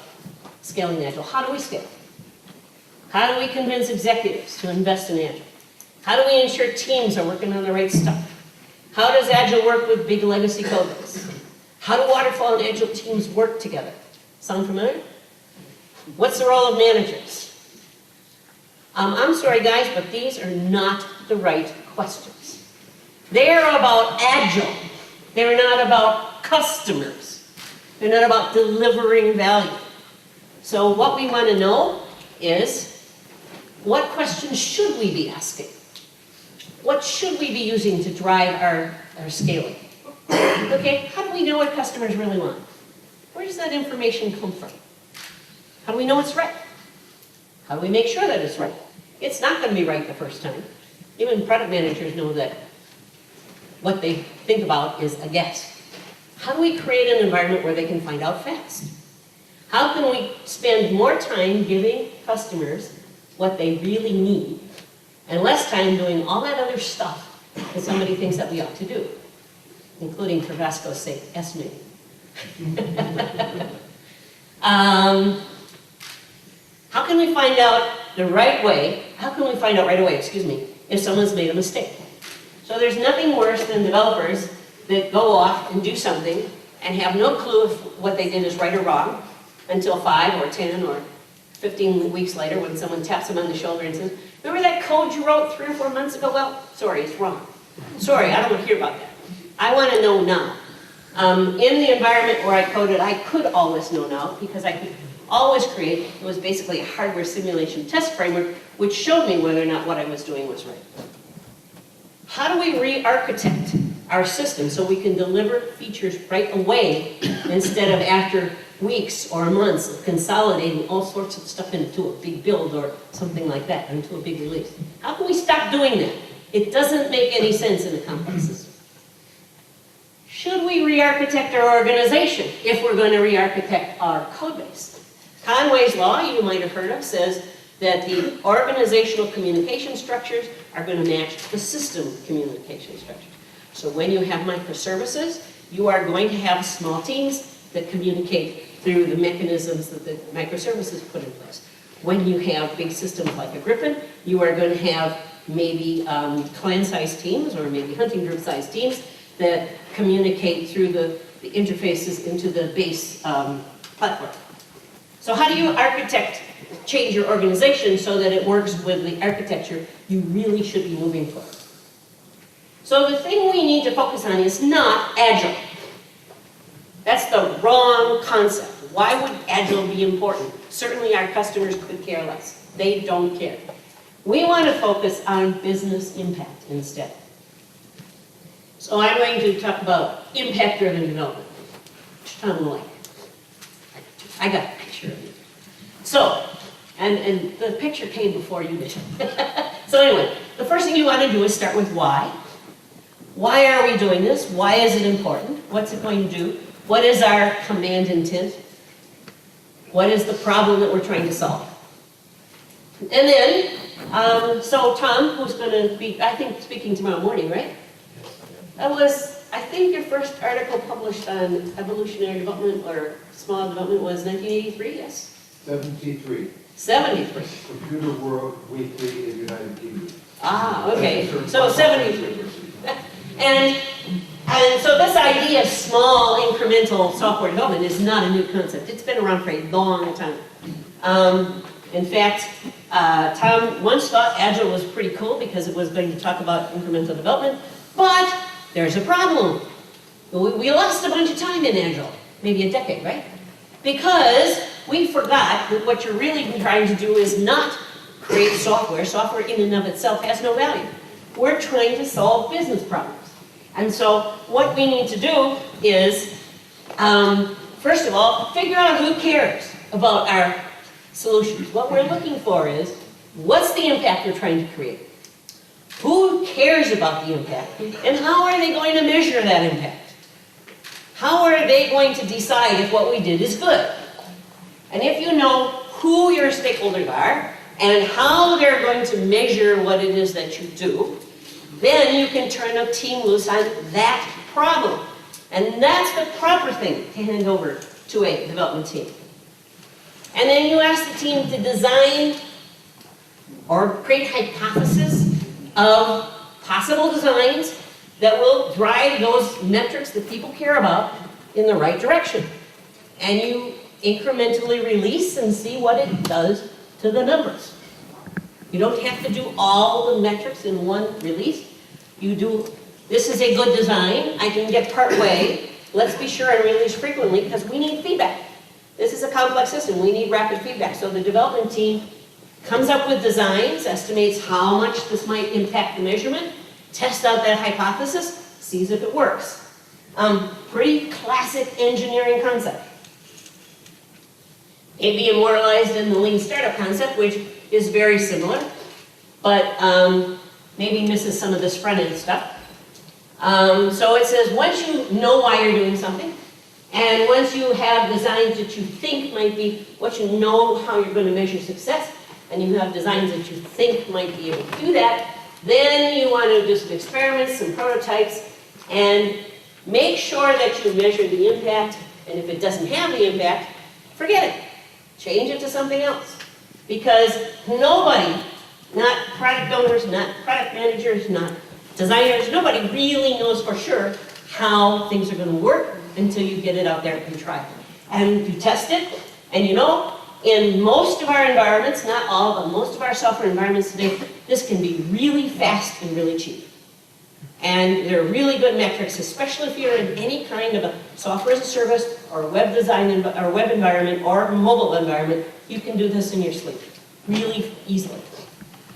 scaling Agile. How do we scale? How do we convince executives to invest in Agile? How do we ensure teams are working on the right stuff? How does Agile work with big legacy code base? How do waterfall and Agile teams work together? Sound familiar? What's the role of managers? I'm sorry, guys, but these are not the right questions. They're about Agile. They're not about customers. They're not about delivering value. So what we want to know is, what questions should we be asking? What should we be using to drive our scaling? Okay, how do we know what customers really want? Where does that information come from? How do we know it's right? How do we make sure that it's right? It's not going to be right the first time. Even product managers know that what they think about is a guess. How do we create an environment where they can find out fast? How can we spend more time giving customers what they really need and less time doing all that other stuff that somebody thinks that we ought to do, including, for Vasco's sake, estimating. How can we find out the right way? How can we find out right away, if someone's made a mistake? So there's nothing worse than developers that go off and do something and have no clue if what they did is right or wrong until 5 or 10 or 15 weeks later when someone taps them on the shoulder and says, remember that code you wrote 3 or 4 months ago? Well, sorry, it's wrong. Sorry, I don't want to hear about that. I want to know now. In the environment where I coded, I could always know now because I could always create, it was basically a hardware simulation test framework which showed me whether or not what I was doing was right. How do we re-architect our system so we can deliver features right away instead of after weeks or months of consolidating all sorts of stuff into a big build or something like that, into a big release? How can we stop doing that? It doesn't make any sense in a complex system. Should we re-architect our organization if we're going to re-architect our code base? Conway's Law, you might have heard of, says that the organizational communication structures are going to match the system communication structures. So when you have microservices, you are going to have small teams that communicate through the mechanisms that the microservices put in place. When you have big systems like a Griffin, you are going to have maybe clan-sized teams or maybe hunting group-sized teams that communicate through the interfaces into the base platform. So how do you change your organization so that it works with the architecture you really should be moving for? So the thing we need to focus on is not Agile. That's the wrong concept. Why would Agile be important? Certainly our customers could care less. They don't care. We want to focus on business impact instead. So I'm going to talk about impact-driven development. Tom will like. I got a picture of it. So, and the picture came before you did. So anyway, the first thing you want to do is start with why. Why are we doing this? Why is it important? What's it going to do? What is our command intent? What is the problem that we're trying to solve? And then, so Tom, who's going to be, I think, speaking tomorrow morning, right? That was, I think your first article published on evolutionary development or small development was 1983, yes? 73. 73. Computer World Weekly in United Kingdom. Ah, okay. So 73. And so this idea of small incremental software development is not a new concept. It's been around for a long time. In fact, Tom once thought Agile was pretty cool because it was going to talk about incremental development, but there's a problem. We lost a bunch of time in Agile, maybe a decade, right? Because we forgot that what you're really trying to do is not create software. Software in and of itself has no value. We're trying to solve business problems. And so what we need to do is, first of all, figure out who cares about our solutions. What we're looking for is, what's the impact we're trying to create? Who cares about the impact? And how are they going to measure that impact? How are they going to decide if what we did is good? And if you know who your stakeholders are and how they're going to measure what it is that you do, then you can turn a team loose on that problem. And that's the proper thing to hand over to a development team. And then you ask the team to design or create hypotheses of possible designs that will drive those metrics that people care about in the right direction. And you incrementally release and see what it does to the numbers. You don't have to do all the metrics in one release. You do, this is a good design, I can get part way, let's be sure and release frequently because we need feedback. This is a complex system, we need rapid feedback. So the development team comes up with designs, estimates how much this might impact the measurement, tests out that hypothesis, sees if it works. Pretty classic engineering concept. Maybe immortalized in the lean startup concept, which is very similar, but maybe misses some of this front-end stuff. So it says once you know why you're doing something, and once you have designs that you think might be, once you know how you're going to measure success, and you have designs that you think might be able to do that, then you want to do some experiments, some prototypes, and make sure that you measure the impact, and if it doesn't have the impact, forget it. Change it to something else. Because nobody, not product owners, not product managers, not designers, nobody really knows for sure how things are going to work until you get it out there and try it. And you test it, and you know, in most of our environments, not all, but most of our software environments today, this can be really fast and really cheap. And they're really good metrics, especially if you're in any kind of a software as a service or a web design or web environment or mobile environment. You can do this in your sleep really easily.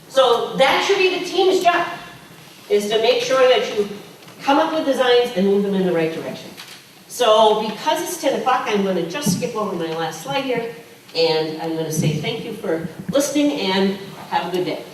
So that should be the team's job, is to make sure that you come up with designs and move them in the right direction. So because it's 10 o'clock, I'm going to just skip over my last slide here, and I'm going to say thank you for listening and have a good day.